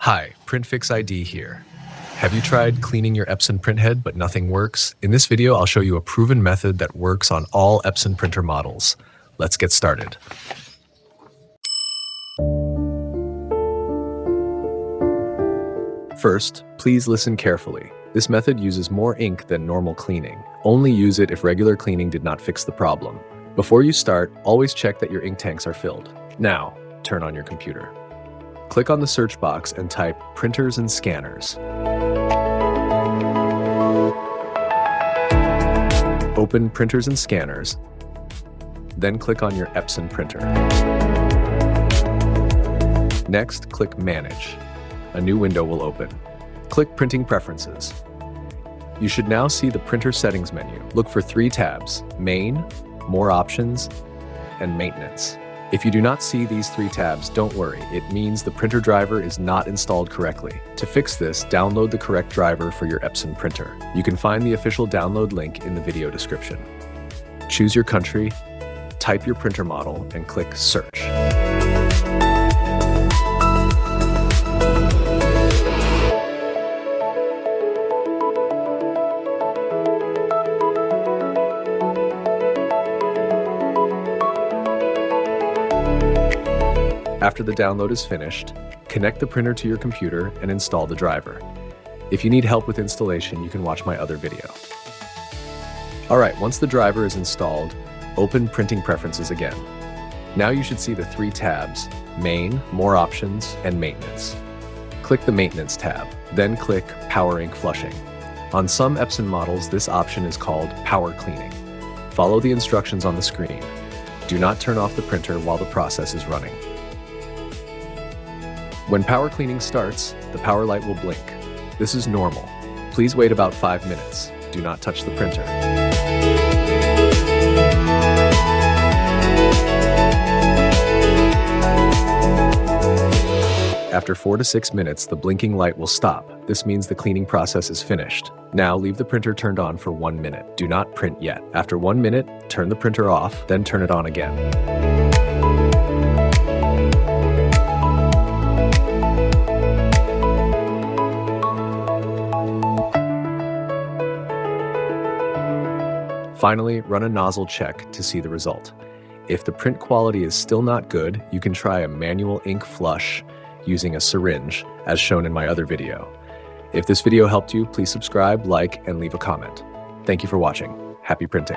Hi, PrintFix ID here. Have you tried cleaning your Epson printhead but nothing works? In this video, I'll show you a proven method that works on all Epson printer models. Let's get started. First, please listen carefully. This method uses more ink than normal cleaning. Only use it if regular cleaning did not fix the problem. Before you start, always check that your ink tanks are filled. Now, turn on your computer. Click on the search box and type printers and scanners. Open printers and scanners, then click on your Epson printer. Next, click Manage. A new window will open. Click Printing Preferences. You should now see the printer settings menu. Look for 3 tabs: Main, More Options, and Maintenance. If you do not see these 3 tabs, don't worry. It means the printer driver is not installed correctly. To fix this, download the correct driver for your Epson printer. You can find the official download link in the video description. Choose your country, type your printer model, and click Search. After the download is finished, connect the printer to your computer and install the driver. If you need help with installation, you can watch my other video. Alright, once the driver is installed, open Printing Preferences again. Now you should see the 3 tabs: Main, More Options, and Maintenance. Click the Maintenance tab, then click Power Ink Flushing. On some Epson models, this option is called Power Cleaning. Follow the instructions on the screen. Do not turn off the printer while the process is running. When power cleaning starts, the power light will blink. This is normal. Please wait about 5 minutes. Do not touch the printer. After 4 to 6 minutes, the blinking light will stop. This means the cleaning process is finished. Now leave the printer turned on for 1 minute. Do not print yet. After 1 minute, turn the printer off, then turn it on again. Finally, run a nozzle check to see the result. If the print quality is still not good, you can try a manual ink flush using a syringe, as shown in my other video. If this video helped you, please subscribe, like, and leave a comment. Thank you for watching. Happy printing.